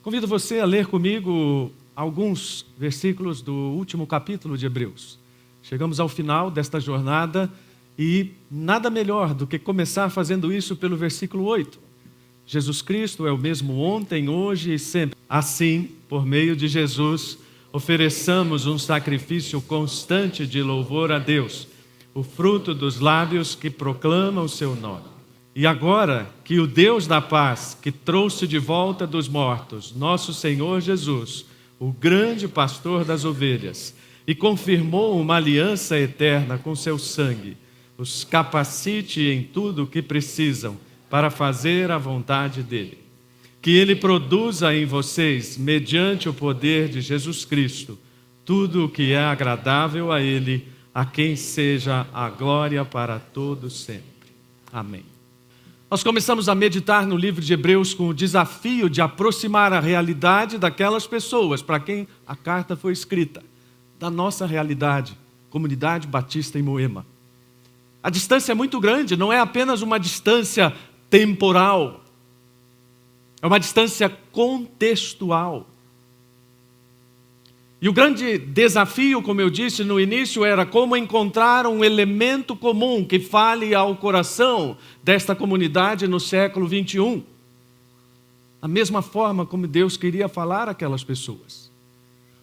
Convido você a ler comigo alguns versículos do último capítulo de Hebreus. Chegamos ao final desta jornada e nada melhor do que começar fazendo isso pelo versículo 8. Jesus Cristo é o mesmo ontem, hoje e sempre. Assim, por meio de Jesus, ofereçamos um sacrifício constante de louvor a Deus, o fruto dos lábios que proclamam o seu nome. E agora que o Deus da paz, que trouxe de volta dos mortos nosso Senhor Jesus, o grande pastor das ovelhas, e confirmou uma aliança eterna com seu sangue, os capacite em tudo o que precisam para fazer a vontade dele. Que ele produza em vocês, mediante o poder de Jesus Cristo, tudo o que é agradável a ele, a quem seja a glória para todos sempre. Amém. Nós começamos a meditar no livro de Hebreus com o desafio de aproximar a realidade daquelas pessoas para quem a carta foi escrita, da nossa realidade, Comunidade Batista em Moema. A distância é muito grande, não é apenas uma distância temporal, é uma distância contextual. E o grande desafio, como eu disse no início, era como encontrar um elemento comum que fale ao coração desta comunidade no século 21. Da mesma forma como Deus queria falar àquelas pessoas.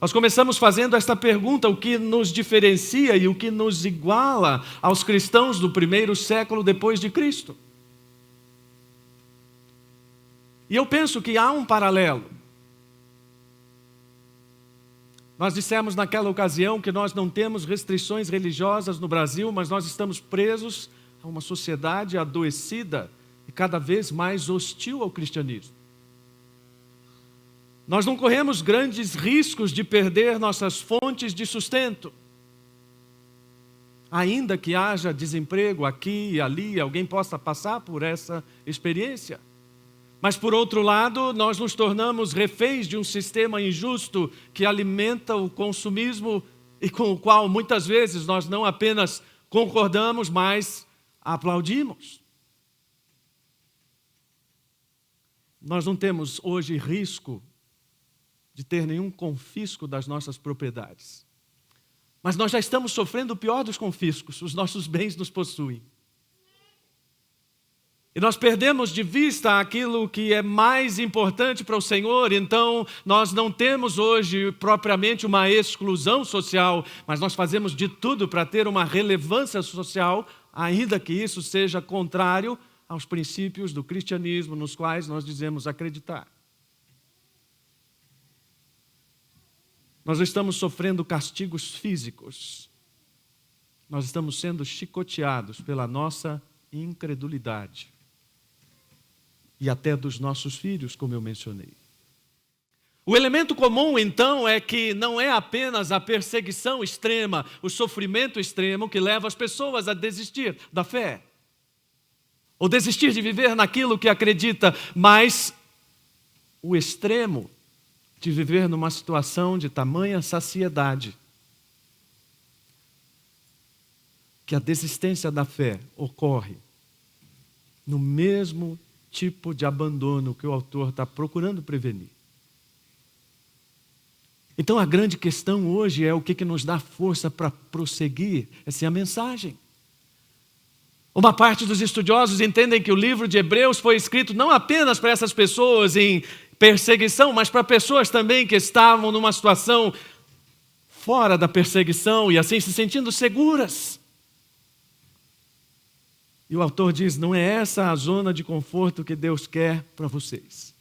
Nós começamos fazendo esta pergunta: o que nos diferencia e o que nos iguala aos cristãos do primeiro século depois de Cristo? E eu penso que há um paralelo. Nós dissemos naquela ocasião que nós não temos restrições religiosas no Brasil, mas nós estamos presos a uma sociedade adoecida e cada vez mais hostil ao cristianismo. Nós não corremos grandes riscos de perder nossas fontes de sustento. Ainda que haja desemprego aqui e ali, alguém possa passar por essa experiência. Mas, por outro lado, nós nos tornamos reféns de um sistema injusto que alimenta o consumismo e com o qual, muitas vezes, nós não apenas concordamos, mas aplaudimos. Nós não temos hoje risco de ter nenhum confisco das nossas propriedades. Mas nós já estamos sofrendo o pior dos confiscos, os nossos bens nos possuem. E nós perdemos de vista aquilo que é mais importante para o Senhor, então nós não temos hoje propriamente uma exclusão social, mas nós fazemos de tudo para ter uma relevância social, ainda que isso seja contrário aos princípios do cristianismo nos quais nós dizemos acreditar. Nós estamos sofrendo castigos físicos, nós estamos sendo chicoteados pela nossa incredulidade. E até dos nossos filhos, como eu mencionei. O elemento comum, então, é que não é apenas a perseguição extrema, o sofrimento extremo que leva as pessoas a desistir da fé. Ou desistir de viver naquilo que acredita, mas o extremo de viver numa situação de tamanha saciedade que a desistência da fé ocorre no mesmo tipo de abandono que o autor está procurando prevenir. Então a grande questão hoje é o que nos dá força para prosseguir. Essa é a mensagem. Uma parte dos estudiosos entendem que o livro de Hebreus foi escrito não apenas para essas pessoas em perseguição, mas para pessoas também que estavam numa situação fora da perseguição e assim se sentindo seguras. E o autor diz, não é essa a zona de conforto que Deus quer para vocês.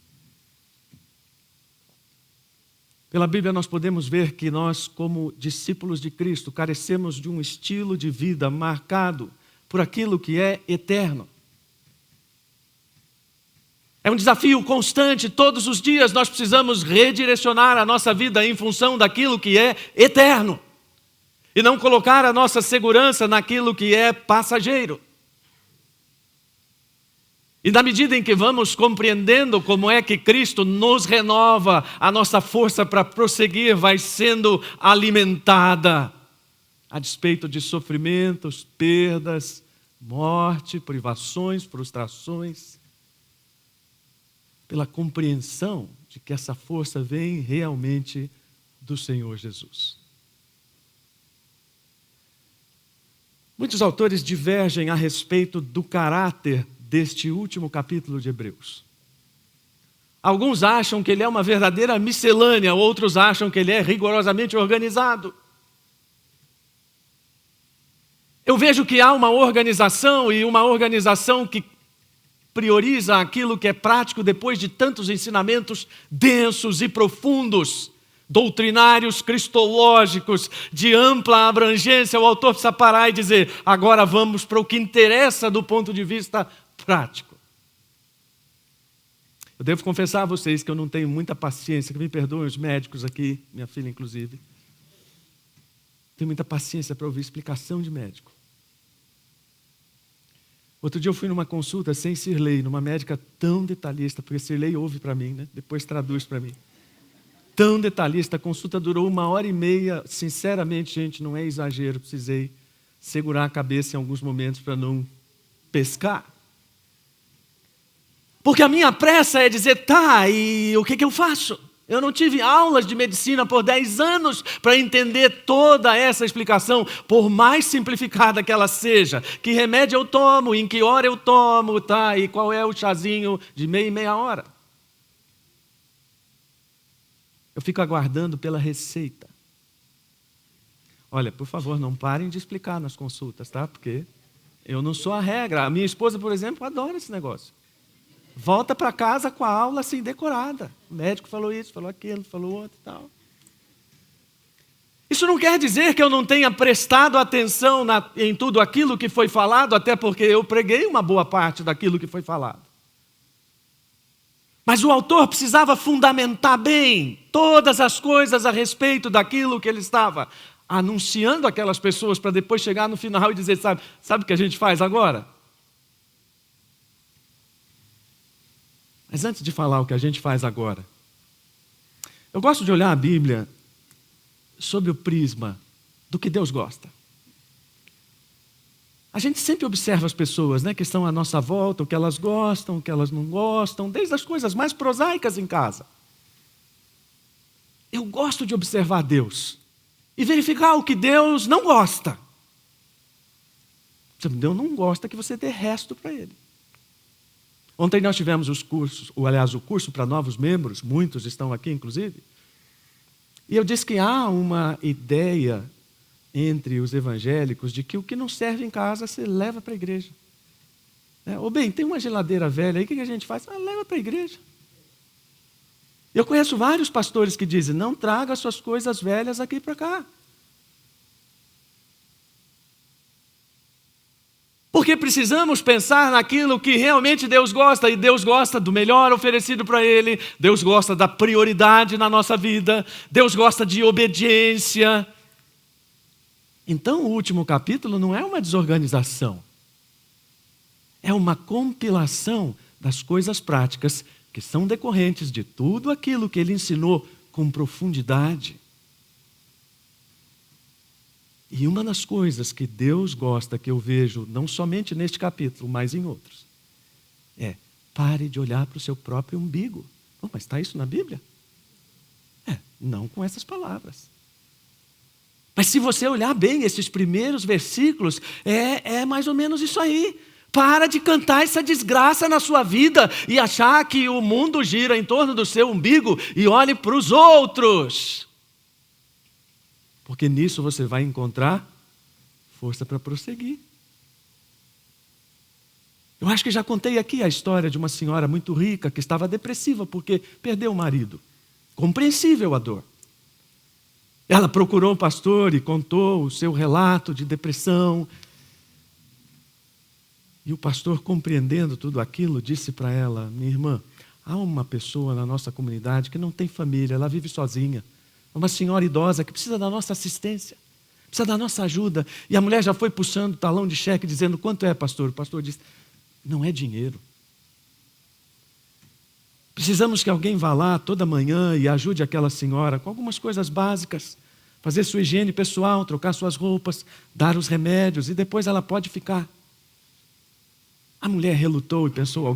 Pela Bíblia nós podemos ver que nós, como discípulos de Cristo, carecemos de um estilo de vida marcado por aquilo que é eterno. É um desafio constante, todos os dias nós precisamos redirecionar a nossa vida em função daquilo que é eterno. E não colocar a nossa segurança naquilo que é passageiro. E na medida em que vamos compreendendo como é que Cristo nos renova, a nossa força para prosseguir vai sendo alimentada, a despeito de sofrimentos, perdas, morte, privações, frustrações, pela compreensão de de que essa força vem realmente do Senhor Jesus. Muitos autores divergem a respeito do caráter deste último capítulo de Hebreus. Alguns acham que ele é uma verdadeira miscelânea, outros acham que ele é rigorosamente organizado. Eu vejo que há uma organização, e uma organização que prioriza aquilo que é prático depois de tantos ensinamentos densos e profundos, doutrinários, cristológicos, de ampla abrangência. O autor precisa parar e dizer: agora vamos para o que interessa do ponto de vista prático. Eu devo confessar a vocês que eu não tenho muita paciência, que me perdoem os médicos aqui, minha filha inclusive. Tenho muita paciência para ouvir explicação de médico. Outro dia eu fui numa consulta sem Sirlei, numa médica tão detalhista, porque Sirlei ouve para mim, né? Depois traduz para mim. Tão detalhista, a consulta durou 1h30, sinceramente, gente, não é exagero, precisei segurar a cabeça em alguns momentos para não pescar. Porque a minha pressa é dizer: tá, e o que eu faço? Eu não tive aulas de medicina por 10 anos para entender toda essa explicação, por mais simplificada que ela seja. Que remédio eu tomo, em que hora eu tomo, tá? E qual é o chazinho de meia e meia hora? Eu fico aguardando pela receita. Olha, por favor, não parem de explicar nas consultas, tá? Porque eu não sou a regra. A minha esposa, por exemplo, adora esse negócio. Volta para casa com a aula assim decorada. O médico falou isso, falou aquilo, falou outro e tal. Isso não quer dizer que eu não tenha prestado atenção em tudo aquilo que foi falado, até porque eu preguei uma boa parte daquilo que foi falado. Mas o autor precisava fundamentar bem todas as coisas a respeito daquilo que ele estava anunciando àquelas pessoas, para depois chegar no final e dizer: sabe o que a gente faz agora? Mas antes de falar o que a gente faz agora, eu gosto de olhar a Bíblia sob o prisma do que Deus gosta. A gente sempre observa as pessoas, né, que estão à nossa volta, o que elas gostam, o que elas não gostam, desde as coisas mais prosaicas em casa. Eu gosto de observar Deus e verificar o que Deus não gosta. Deus não gosta que você dê resto para Ele. Ontem nós tivemos o curso para novos membros, muitos estão aqui inclusive, e eu disse que há uma ideia entre os evangélicos de que o que não serve em casa você leva para a igreja. Ou bem, tem uma geladeira velha aí, o que a gente faz? Leva para a igreja. Eu conheço vários pastores que dizem: não traga suas coisas velhas aqui para cá. Porque precisamos pensar naquilo que realmente Deus gosta, e Deus gosta do melhor oferecido para Ele, Deus gosta da prioridade na nossa vida, Deus gosta de obediência. Então o último capítulo não é uma desorganização, é uma compilação das coisas práticas que são decorrentes de tudo aquilo que Ele ensinou com profundidade. E uma das coisas que Deus gosta, que eu vejo, não somente neste capítulo, mas em outros, é: pare de olhar para o seu próprio umbigo. Mas está isso na Bíblia? Não com essas palavras. Mas se você olhar bem esses primeiros versículos, é mais ou menos isso aí. Para de cantar essa desgraça na sua vida e achar que o mundo gira em torno do seu umbigo e olhe para os outros. Porque nisso você vai encontrar força para prosseguir. Eu acho que já contei aqui a história de uma senhora muito rica que estava depressiva porque perdeu o marido. Compreensível a dor. Ela procurou o pastor e contou o seu relato de depressão. E o pastor, compreendendo tudo aquilo, disse para ela: minha irmã, há uma pessoa na nossa comunidade que não tem família, ela vive sozinha. Uma senhora idosa que precisa da nossa assistência, precisa da nossa ajuda. E a mulher já foi puxando o talão de cheque, dizendo: quanto é, pastor? O pastor disse: não é dinheiro. Precisamos que alguém vá lá toda manhã e ajude aquela senhora com algumas coisas básicas, fazer sua higiene pessoal, trocar suas roupas, dar os remédios, e depois ela pode ficar. A mulher relutou e pensou: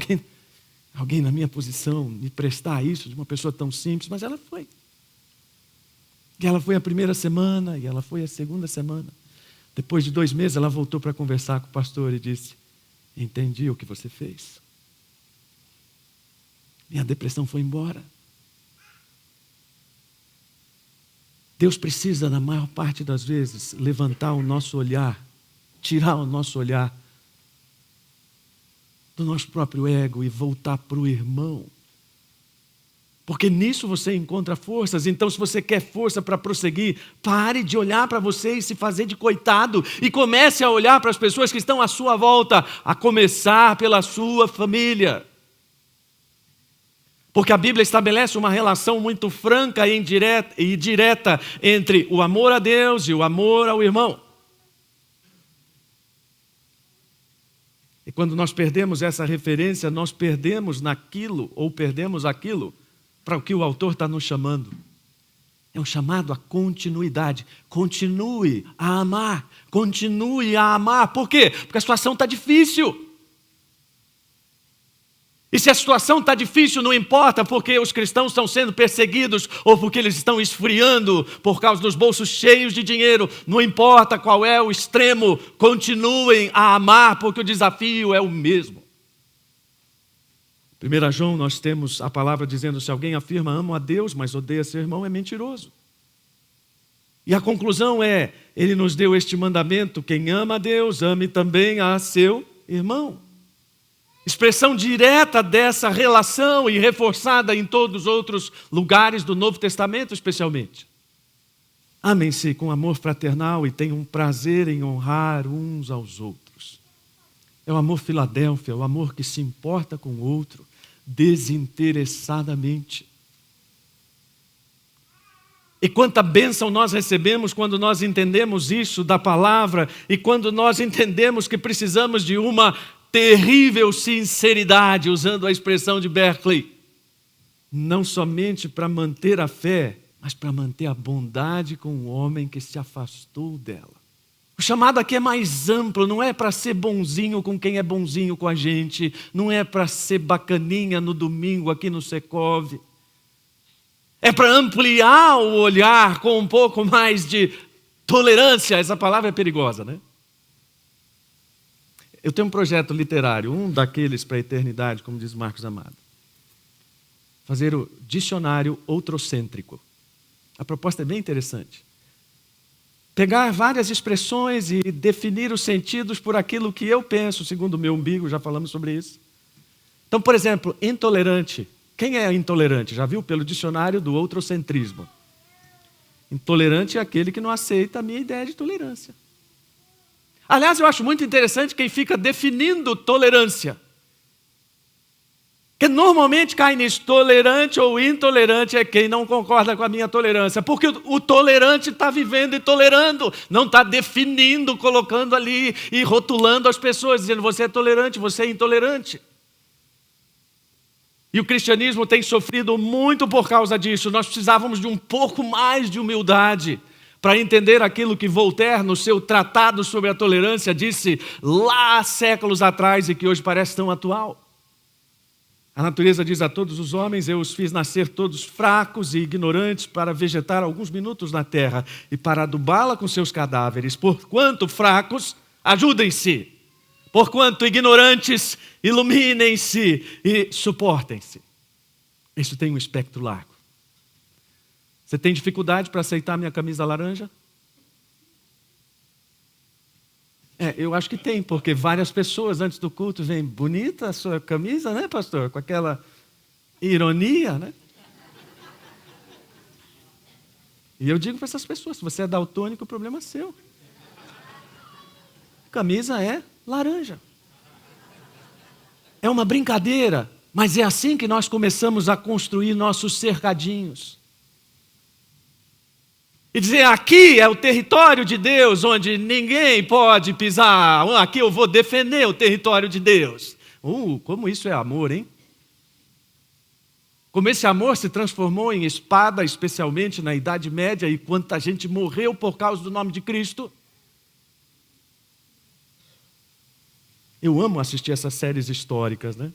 alguém na minha posição me prestar isso de uma pessoa tão simples, mas ela foi. E ela foi a primeira semana, e ela foi a segunda semana. Depois de 2 meses, ela voltou para conversar com o pastor e disse: entendi o que você fez. Minha depressão foi embora. Deus precisa, na maior parte das vezes, levantar o nosso olhar, tirar o nosso olhar do nosso próprio ego e voltar para o irmão. Porque nisso você encontra forças. Então, se você quer força para prosseguir, pare de olhar para você e se fazer de coitado e comece a olhar para as pessoas que estão à sua volta, a começar pela sua família. Porque a Bíblia estabelece uma relação muito franca e direta entre o amor a Deus e o amor ao irmão. E quando nós perdemos essa referência, nós perdemos naquilo, ou perdemos aquilo, para o que o autor está nos chamando. É um chamado à continuidade. Continue a amar. Continue a amar. Por quê? Porque a situação está difícil. E se a situação está difícil, não importa porque os cristãos estão sendo perseguidos ou porque eles estão esfriando por causa dos bolsos cheios de dinheiro. Não importa qual é o extremo, continuem a amar porque o desafio é o mesmo. 1 João, nós temos a palavra dizendo: se alguém afirma amo a Deus, mas odeia seu irmão, é mentiroso. E a conclusão é, ele nos deu este mandamento: quem ama a Deus, ame também a seu irmão. Expressão direta dessa relação e reforçada em todos os outros lugares do Novo Testamento, especialmente. Amem-se com amor fraternal e tenham prazer em honrar uns aos outros. É o amor Filadélfia, o amor que se importa com o outro desinteressadamente. E quanta bênção nós recebemos quando nós entendemos isso da palavra e quando nós entendemos que precisamos de uma terrível sinceridade, usando a expressão de Berkeley, não somente para manter a fé, mas para manter a bondade com o homem que se afastou dela. O chamado aqui é mais amplo, não é para ser bonzinho com quem é bonzinho com a gente, não é para ser bacaninha no domingo aqui no Secov. É para ampliar o olhar com um pouco mais de tolerância. Essa palavra é perigosa, né? Eu tenho um projeto literário, um daqueles para a eternidade, como diz Marcos Amado. Fazer o dicionário outrocêntrico. A proposta é bem interessante. Pegar várias expressões e definir os sentidos por aquilo que eu penso, segundo o meu umbigo, já falamos sobre isso. Então, por exemplo, intolerante. Quem é intolerante? Já viu? Pelo dicionário do outrocentrismo. Intolerante é aquele que não aceita a minha ideia de tolerância. Aliás, eu acho muito interessante quem fica definindo tolerância. Porque normalmente cai nisso, tolerante ou intolerante é quem não concorda com a minha tolerância. Porque o tolerante está vivendo e tolerando, não está definindo, colocando ali e rotulando as pessoas, dizendo você é tolerante, você é intolerante. E o cristianismo tem sofrido muito por causa disso. Nós precisávamos de um pouco mais de humildade para entender aquilo que Voltaire, no seu tratado sobre a tolerância, disse lá há séculos atrás e que hoje parece tão atual. A natureza diz a todos os homens: eu os fiz nascer todos fracos e ignorantes para vegetar alguns minutos na terra e para adubá-la com seus cadáveres. Porquanto fracos, ajudem-se. Porquanto ignorantes, iluminem-se e suportem-se. Isso tem um espectro largo. Você tem dificuldade para aceitar minha camisa laranja? Eu acho que tem, porque várias pessoas antes do culto vêm, bonita a sua camisa, né, pastor? Com aquela ironia, né? E eu digo para essas pessoas, se você é daltônico, o problema é seu. A camisa é laranja. É uma brincadeira, mas é assim que nós começamos a construir nossos cercadinhos. E dizer, aqui é o território de Deus, onde ninguém pode pisar. Aqui eu vou defender o território de Deus. Como isso é amor, hein? Como esse amor se transformou em espada, especialmente na Idade Média, e quanta gente morreu por causa do nome de Cristo. Eu amo assistir essas séries históricas, né?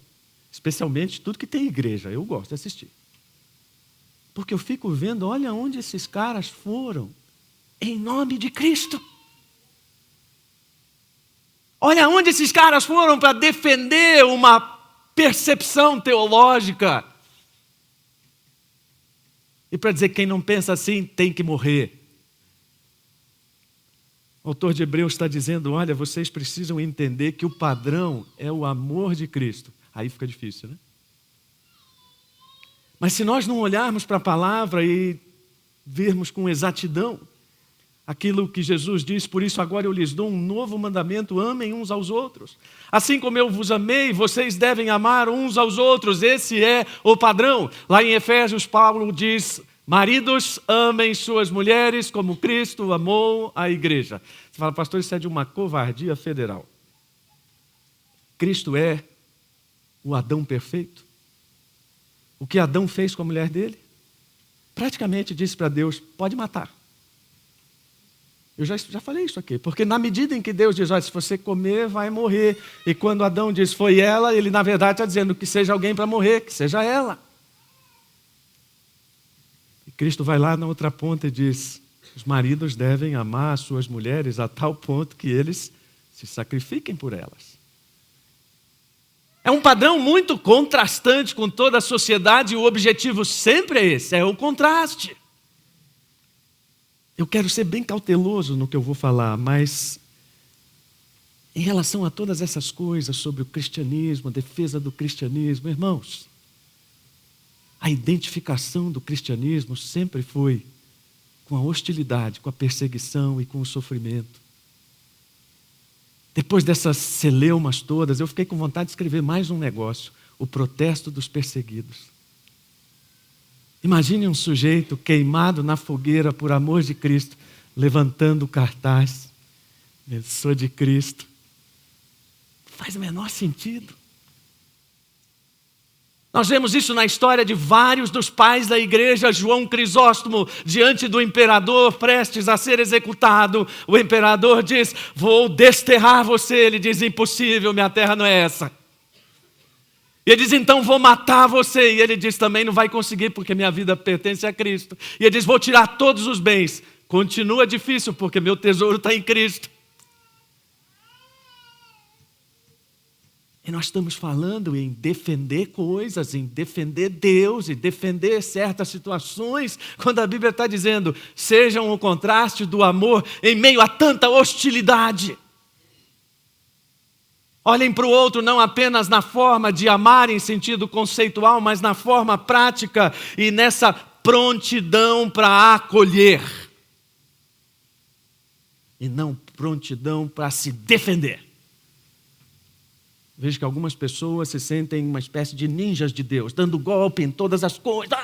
Especialmente tudo que tem igreja, eu gosto de assistir. Porque eu fico vendo, olha onde esses caras foram, em nome de Cristo. Olha onde esses caras foram para defender uma percepção teológica. E para dizer que quem não pensa assim tem que morrer. O autor de Hebreus está dizendo, olha, vocês precisam entender que o padrão é o amor de Cristo. Aí fica difícil, né? Mas se nós não olharmos para a palavra e vermos com exatidão aquilo que Jesus diz, por isso agora eu lhes dou um novo mandamento, amem uns aos outros. Assim como eu vos amei, vocês devem amar uns aos outros, esse é o padrão. Lá em Efésios, Paulo diz, maridos, amem suas mulheres como Cristo amou a igreja. Você fala, pastor, isso é de uma covardia federal. Cristo é o Adão perfeito. O que Adão fez com a mulher dele? Praticamente disse para Deus, pode matar. Eu já falei isso aqui, porque na medida em que Deus diz, olha, se você comer, vai morrer. E quando Adão diz, foi ela, ele na verdade está dizendo que seja alguém para morrer, que seja ela. E Cristo vai lá na outra ponta e diz, os maridos devem amar as suas mulheres a tal ponto que eles se sacrifiquem por elas. É um padrão muito contrastante com toda a sociedade e o objetivo sempre é esse, é o contraste. Eu quero ser bem cauteloso no que eu vou falar, mas em relação a todas essas coisas sobre o cristianismo, a defesa do cristianismo, irmãos, a identificação do cristianismo sempre foi com a hostilidade, com a perseguição e com o sofrimento. Depois dessas celeumas todas, eu fiquei com vontade de escrever mais um negócio, o protesto dos perseguidos. Imagine um sujeito queimado na fogueira por amor de Cristo, levantando o cartaz, eu sou de Cristo. Não faz o menor sentido. Nós vemos isso na história de vários dos pais da igreja. João Crisóstomo, diante do imperador, prestes a ser executado, o imperador diz, vou desterrar você. Ele diz, impossível, minha terra não é essa. E ele diz, então vou matar você. E ele diz, também não vai conseguir, porque minha vida pertence a Cristo. E ele diz, vou tirar todos os bens. Continua difícil, porque meu tesouro está em Cristo. E nós estamos falando em defender coisas, em defender Deus, e defender certas situações, quando a Bíblia está dizendo, sejam o contraste do amor em meio a tanta hostilidade. Olhem para o outro não apenas na forma de amar em sentido conceitual, mas na forma prática e nessa prontidão para acolher. E não prontidão para se defender. Vejo que algumas pessoas se sentem uma espécie de ninjas de Deus, dando golpe em todas as coisas.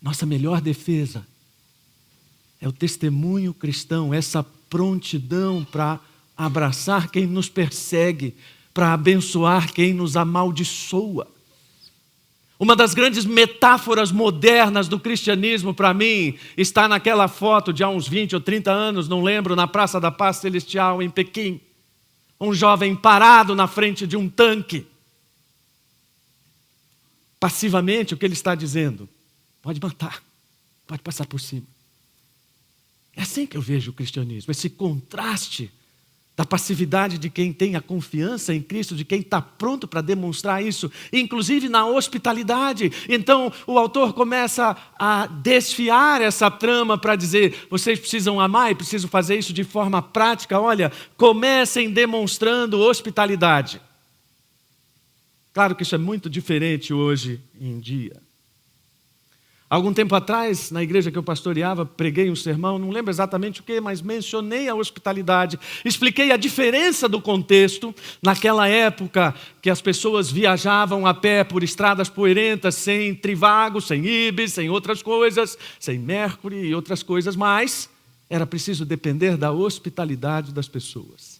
Nossa melhor defesa é o testemunho cristão, essa prontidão para abraçar quem nos persegue, para abençoar quem nos amaldiçoa. Uma das grandes metáforas modernas do cristianismo, para mim, está naquela foto de há uns 20 ou 30 anos, não lembro, na Praça da Paz Celestial, em Pequim. Um jovem parado na frente de um tanque. Passivamente, o que ele está dizendo? Pode matar, pode passar por cima. É assim que eu vejo o cristianismo, esse contraste da passividade de quem tem a confiança em Cristo, de quem está pronto para demonstrar isso, inclusive na hospitalidade. Então o autor começa a desfiar essa trama para dizer, vocês precisam amar e precisam fazer isso de forma prática. Olha, comecem demonstrando hospitalidade. Claro que isso é muito diferente hoje em dia. Algum tempo atrás, na igreja que eu pastoreava, preguei um sermão, não lembro exatamente o que, mas mencionei a hospitalidade. Expliquei a diferença do contexto, naquela época que as pessoas viajavam a pé por estradas poeirentas, sem Trivago, sem Ibis, sem outras coisas, sem Mercury e outras coisas, mas era preciso depender da hospitalidade das pessoas.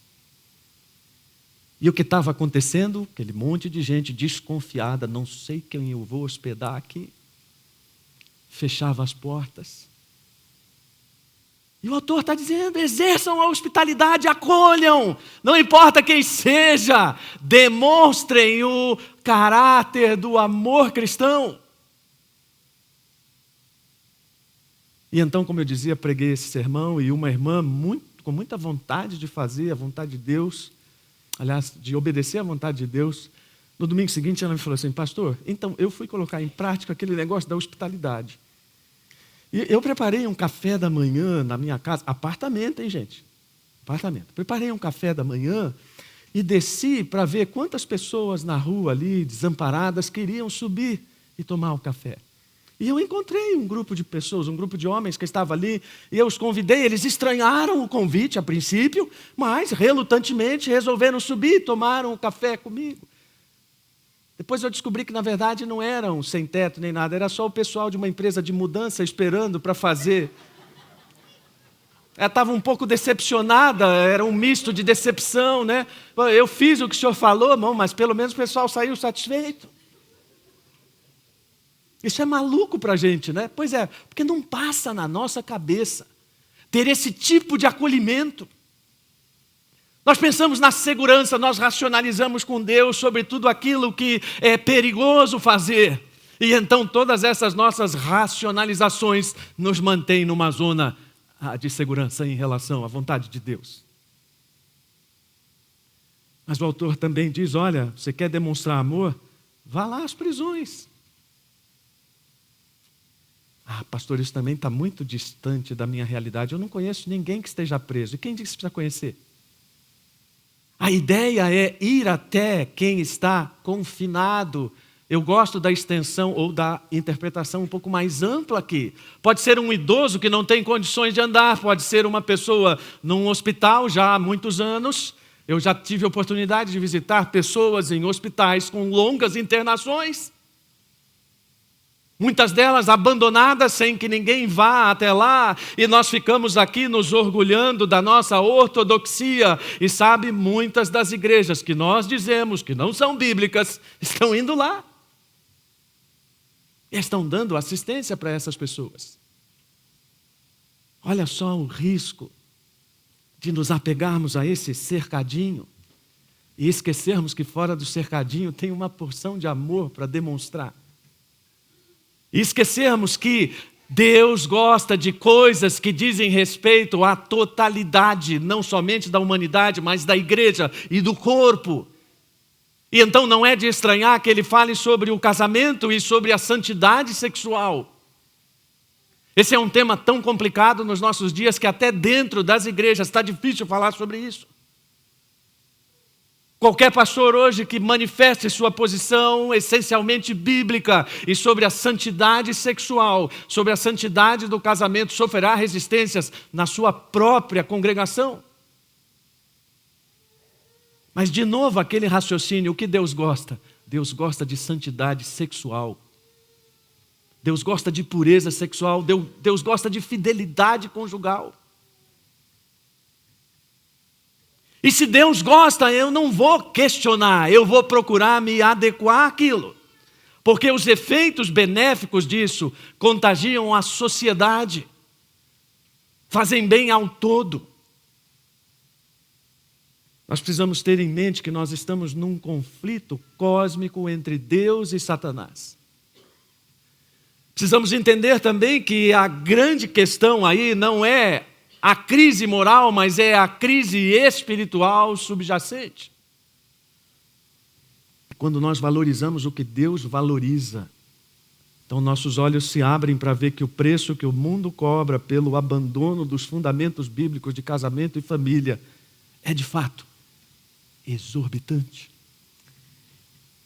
E o que estava acontecendo? Aquele monte de gente desconfiada, não sei quem eu vou hospedar aqui. Fechava as portas. E o autor está dizendo, exerçam a hospitalidade, acolham, não importa quem seja, demonstrem o caráter do amor cristão. E então, como eu dizia, preguei esse sermão e uma irmã com muita vontade de fazer a vontade de Deus, aliás, de obedecer à vontade de Deus, no domingo seguinte ela me falou assim, pastor, então eu fui colocar em prática aquele negócio da hospitalidade. E eu preparei um café da manhã na minha casa, apartamento, hein, gente? Apartamento. Preparei um café da manhã e desci para ver quantas pessoas na rua ali, desamparadas, queriam subir e tomar o café. E eu encontrei um grupo de pessoas, um grupo de homens que estava ali, e eu os convidei, eles estranharam o convite a princípio, mas relutantemente resolveram subir e tomaram um café comigo. Depois eu descobri que na verdade não eram sem teto nem nada, era só o pessoal de uma empresa de mudança esperando para fazer. Ela estava um pouco decepcionada, era um misto de decepção, né? Eu fiz o que o senhor falou, irmão, mas pelo menos o pessoal saiu satisfeito. Isso é maluco para a gente, né? Pois é, porque não passa na nossa cabeça ter esse tipo de acolhimento. Nós pensamos na segurança, nós racionalizamos com Deus sobre tudo aquilo que é perigoso fazer. E então todas essas nossas racionalizações nos mantêm numa zona de segurança em relação à vontade de Deus. Mas o autor também diz, olha, você quer demonstrar amor? Vá lá às prisões. Pastor, isso também está muito distante da minha realidade. Eu não conheço ninguém que esteja preso. E quem disse que precisa conhecer? A ideia é ir até quem está confinado. Eu gosto da extensão ou da interpretação um pouco mais ampla aqui. Pode ser um idoso que não tem condições de andar, pode ser uma pessoa num hospital já há muitos anos. Eu já tive a oportunidade de visitar pessoas em hospitais com longas internações. Muitas delas abandonadas sem que ninguém vá até lá, e nós ficamos aqui nos orgulhando da nossa ortodoxia. E sabe, muitas das igrejas que nós dizemos que não são bíblicas, estão indo lá. E estão dando assistência para essas pessoas. Olha só o risco de nos apegarmos a esse cercadinho e esquecermos que fora do cercadinho tem uma porção de amor para demonstrar. E esquecermos que Deus gosta de coisas que dizem respeito à totalidade, não somente da humanidade, mas da igreja e do corpo. E então não é de estranhar que ele fale sobre o casamento e sobre a santidade sexual. Esse é um tema tão complicado nos nossos dias que até dentro das igrejas está difícil falar sobre isso. Qualquer pastor hoje que manifeste sua posição essencialmente bíblica e sobre a santidade sexual, sobre a santidade do casamento, sofrerá resistências na sua própria congregação. Mas de novo aquele raciocínio, o que Deus gosta? Deus gosta de santidade sexual. Deus gosta de pureza sexual, Deus gosta de fidelidade conjugal. E se Deus gosta, eu não vou questionar, eu vou procurar me adequar àquilo. Porque os efeitos benéficos disso contagiam a sociedade, fazem bem ao todo. Nós precisamos ter em mente que nós estamos num conflito cósmico entre Deus e Satanás. Precisamos entender também que a grande questão aí não é a crise moral, mas é a crise espiritual subjacente. Quando nós valorizamos o que Deus valoriza, então nossos olhos se abrem para ver que o preço que o mundo cobra pelo abandono dos fundamentos bíblicos de casamento e família é de fato exorbitante.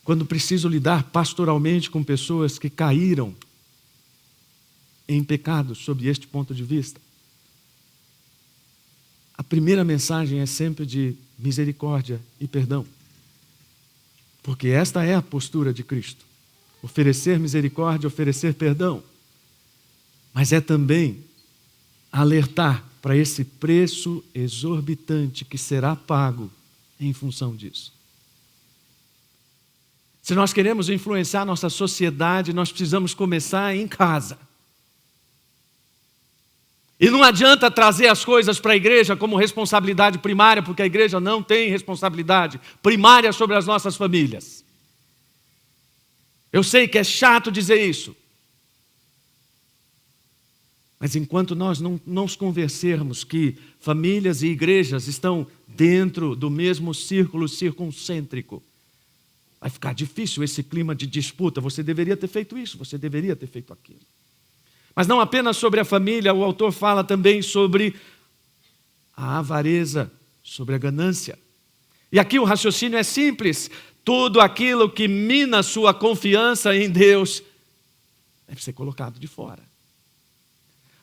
Quando preciso lidar pastoralmente com pessoas que caíram em pecados sob este ponto de vista, a primeira mensagem é sempre de misericórdia e perdão. Porque esta é a postura de Cristo. Oferecer misericórdia, oferecer perdão. Mas é também alertar para esse preço exorbitante que será pago em função disso. Se nós queremos influenciar nossa sociedade, nós precisamos começar em casa. E não adianta trazer as coisas para a igreja como responsabilidade primária, porque a igreja não tem responsabilidade primária sobre as nossas famílias. Eu sei que é chato dizer isso. Mas enquanto nós não nos convencermos que famílias e igrejas estão dentro do mesmo círculo circuncêntrico, vai ficar difícil esse clima de disputa. Você deveria ter feito isso, você deveria ter feito aquilo. Mas não apenas sobre a família, o autor fala também sobre a avareza, sobre a ganância. E aqui o raciocínio é simples. Tudo aquilo que mina sua confiança em Deus deve ser colocado de fora.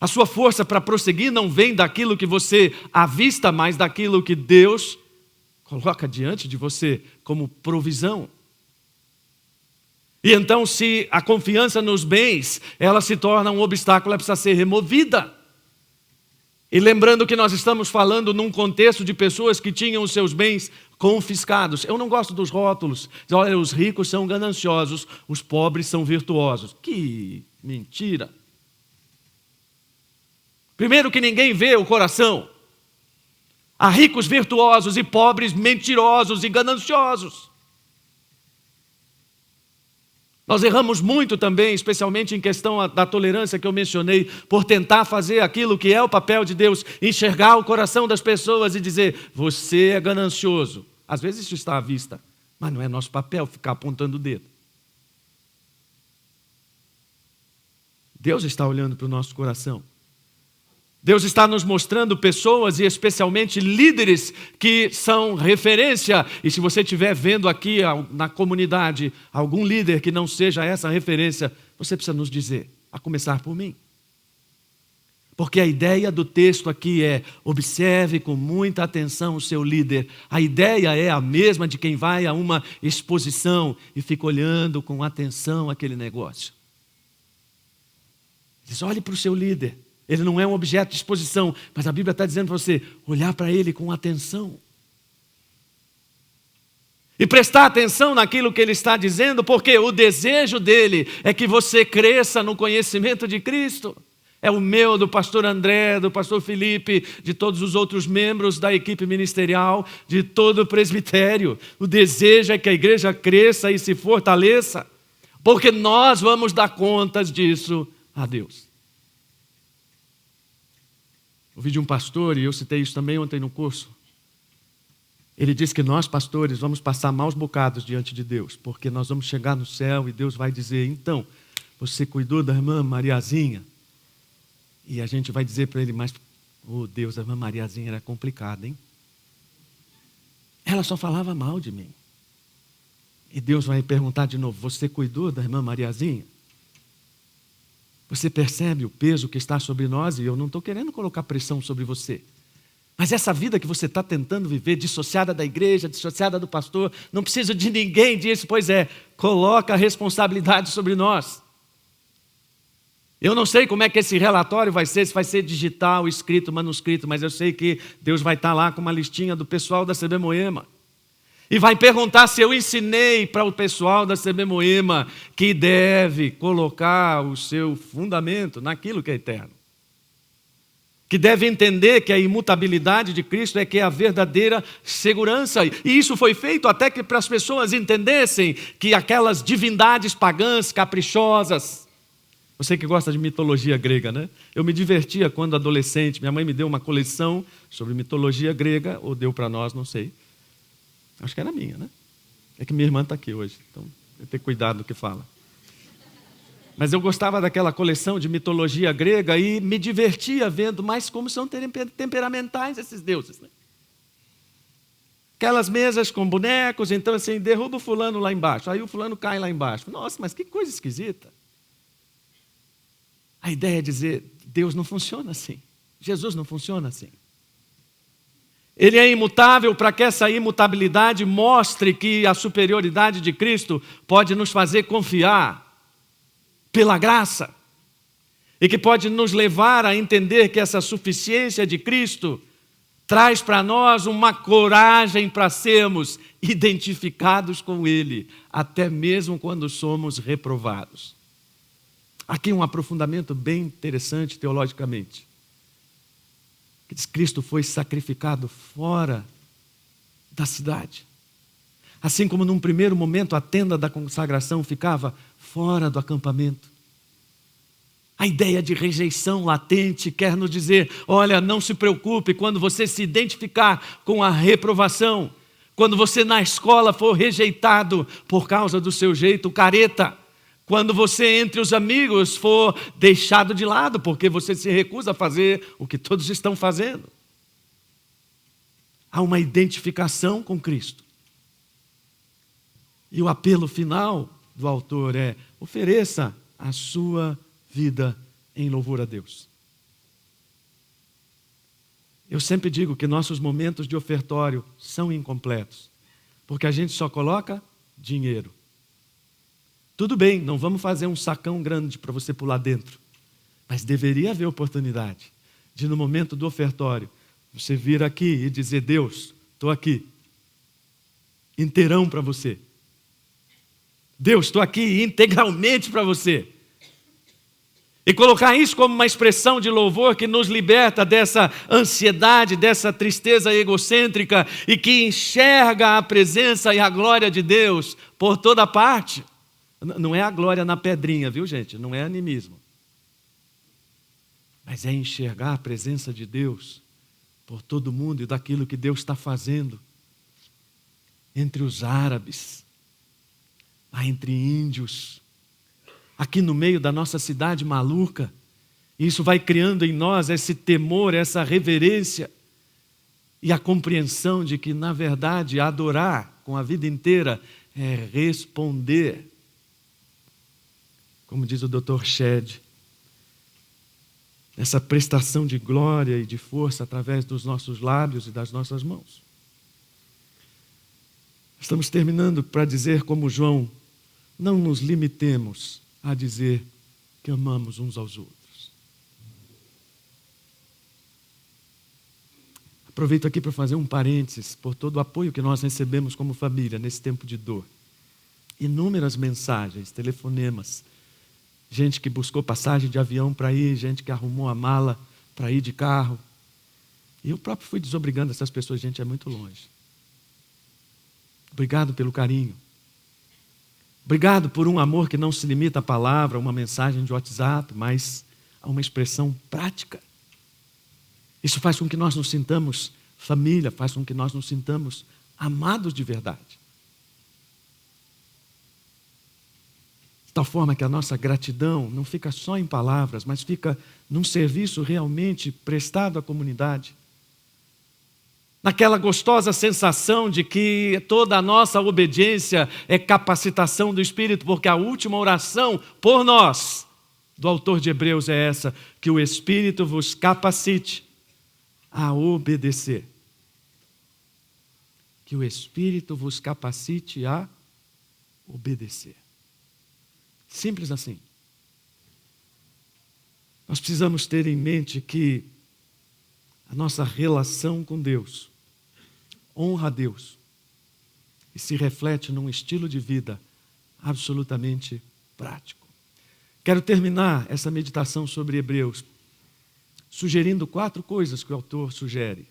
A sua força para prosseguir não vem daquilo que você avista, mas daquilo que Deus coloca diante de você como provisão. E então, se a confiança nos bens, ela se torna um obstáculo, ela precisa ser removida. E lembrando que nós estamos falando num contexto de pessoas que tinham os seus bens confiscados. Eu não gosto dos rótulos. Olha, os ricos são gananciosos, os pobres são virtuosos. Que mentira! Primeiro que ninguém vê o coração. Há ricos virtuosos e pobres mentirosos e gananciosos. Nós erramos muito também, especialmente em questão da tolerância que eu mencionei, por tentar fazer aquilo que é o papel de Deus, enxergar o coração das pessoas e dizer, você é ganancioso. Às vezes isso está à vista, mas não é nosso papel ficar apontando o dedo. Deus está olhando para o nosso coração. Deus está nos mostrando pessoas e especialmente líderes que são referência. E se você estiver vendo aqui na comunidade algum líder que não seja essa referência, você precisa nos dizer, a começar por mim. Porque a ideia do texto aqui é, observe com muita atenção o seu líder. A ideia é a mesma de quem vai a uma exposição e fica olhando com atenção aquele negócio. Diz, olhe para o seu líder. Ele não é um objeto de exposição, mas a Bíblia está dizendo para você olhar para ele com atenção. E prestar atenção naquilo que ele está dizendo, porque o desejo dele é que você cresça no conhecimento de Cristo. É o meu, do pastor André, do pastor Felipe, de todos os outros membros da equipe ministerial, de todo o presbitério. O desejo é que a igreja cresça e se fortaleça, porque nós vamos dar contas disso a Deus. Ouvi de um pastor, e eu citei isso também ontem no curso. Ele disse que nós, pastores, vamos passar maus bocados diante de Deus, porque nós vamos chegar no céu e Deus vai dizer, então, você cuidou da irmã Mariazinha? E a gente vai dizer para ele, mas, oh Deus, a irmã Mariazinha era complicada, hein? Ela só falava mal de mim. E Deus vai perguntar de novo, você cuidou da irmã Mariazinha? Você percebe o peso que está sobre nós? E eu não estou querendo colocar pressão sobre você. Mas essa vida que você está tentando viver, dissociada da igreja, dissociada do pastor, não precisa de ninguém disso, pois é, coloca a responsabilidade sobre nós. Eu não sei como é que esse relatório vai ser, se vai ser digital, escrito, manuscrito, mas eu sei que Deus vai estar lá com uma listinha do pessoal da CB Moema. E vai perguntar se eu ensinei para o pessoal da CB Moema que deve colocar o seu fundamento naquilo que é eterno. Que deve entender que a imutabilidade de Cristo é que é a verdadeira segurança. E isso foi feito até que para as pessoas entendessem que aquelas divindades pagãs, caprichosas. Você que gosta de mitologia grega, né? Eu me divertia quando adolescente. Minha mãe me deu uma coleção sobre mitologia grega, ou deu para nós, não sei. Acho que era minha, né? É que minha irmã está aqui hoje, então tem que ter cuidado do que fala. Mas eu gostava daquela coleção de mitologia grega e me divertia vendo, mas como são temperamentais esses deuses, né? Aquelas mesas com bonecos, então assim, derruba o fulano lá embaixo, aí o fulano cai lá embaixo. Nossa, mas que coisa esquisita. A ideia é dizer, Deus não funciona assim, Jesus não funciona assim. Ele é imutável para que essa imutabilidade mostre que a superioridade de Cristo pode nos fazer confiar pela graça e que pode nos levar a entender que essa suficiência de Cristo traz para nós uma coragem para sermos identificados com Ele, até mesmo quando somos reprovados. Aqui um aprofundamento bem interessante teologicamente. que diz: Cristo foi sacrificado fora da cidade. Assim como num primeiro momento a tenda da consagração ficava fora do acampamento. A ideia de rejeição latente quer nos dizer: olha, não se preocupe quando você se identificar com a reprovação, quando você na escola for rejeitado por causa do seu jeito careta, quando você entre os amigos for deixado de lado porque você se recusa a fazer o que todos estão fazendo. Há uma identificação com Cristo. E o apelo final do autor é: ofereça a sua vida em louvor a Deus. Eu sempre digo que nossos momentos de ofertório são incompletos, porque a gente só coloca dinheiro. Tudo bem, não vamos fazer um sacão grande para você pular dentro, mas deveria haver oportunidade de, no momento do ofertório, você vir aqui e dizer: Deus, estou aqui, inteirão para você. Deus, estou aqui integralmente para você. E colocar isso como uma expressão de louvor que nos liberta dessa ansiedade, dessa tristeza egocêntrica e que enxerga a presença e a glória de Deus por toda parte. Não é a glória na pedrinha, viu, gente? Não é animismo. Mas é enxergar a presença de Deus por todo mundo e daquilo que Deus está fazendo entre os árabes, lá entre índios, aqui no meio da nossa cidade maluca. Isso vai criando em nós esse temor, essa reverência e a compreensão de que, na verdade, adorar com a vida inteira é responder. Como diz o Dr. Shedd, essa prestação de glória e de força através dos nossos lábios e das nossas mãos. Estamos terminando para dizer, como João: não nos limitemos a dizer que amamos uns aos outros. Aproveito aqui para fazer um parênteses por todo o apoio que nós recebemos como família nesse tempo de dor. Inúmeras mensagens, telefonemas, gente que buscou passagem de avião para ir, gente que arrumou a mala para ir de carro. E eu próprio fui desobrigando essas pessoas: gente, é muito longe. Obrigado pelo carinho. Obrigado por um amor que não se limita à palavra, a uma mensagem de WhatsApp, mas a uma expressão prática. Isso faz com que nós nos sintamos família, faz com que nós nos sintamos amados de verdade. De tal forma que a nossa gratidão não fica só em palavras, mas fica num serviço realmente prestado à comunidade. Naquela gostosa sensação de que toda a nossa obediência é capacitação do Espírito, porque a última oração por nós, do autor de Hebreus, é essa: que o Espírito vos capacite a obedecer. Que o Espírito vos capacite a obedecer. Simples assim. Nós precisamos ter em mente que a nossa relação com Deus honra a Deus e se reflete num estilo de vida absolutamente prático. Quero terminar essa meditação sobre Hebreus sugerindo 4 coisas que o autor sugere.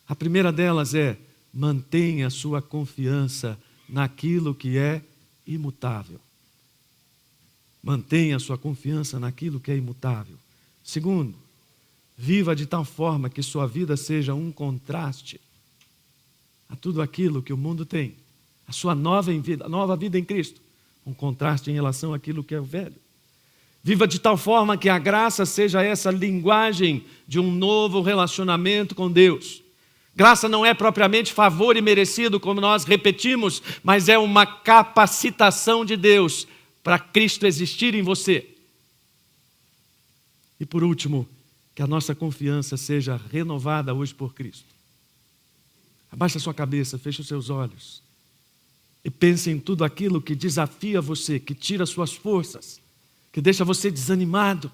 A primeira delas é: mantenha a sua confiança naquilo que é imutável. Mantenha a sua confiança naquilo que é imutável. Segundo, viva de tal forma que sua vida seja um contraste a tudo aquilo que o mundo tem. A sua nova vida em Cristo, um contraste em relação àquilo que é o velho. Viva de tal forma que a graça seja essa linguagem de um novo relacionamento com Deus. Graça não é propriamente favor imerecido, como nós repetimos, mas é uma capacitação de Deus para Cristo existir em você. E por último, que a nossa confiança seja renovada hoje por Cristo. Abaixa a sua cabeça, feche os seus olhos e pense em tudo aquilo que desafia você, que tira suas forças, que deixa você desanimado,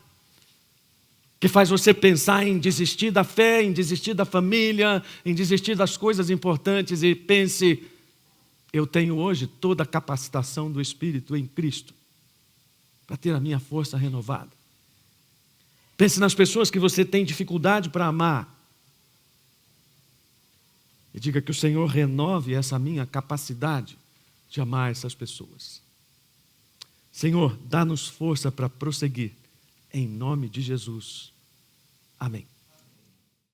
que faz você pensar em desistir da fé, em desistir da família, em desistir das coisas importantes, e pense: eu tenho hoje toda a capacitação do Espírito em Cristo para ter a minha força renovada. Pense nas pessoas que você tem dificuldade para amar. E diga que o Senhor renove essa minha capacidade de amar essas pessoas. Senhor, dá-nos força para prosseguir. Em nome de Jesus. Amém.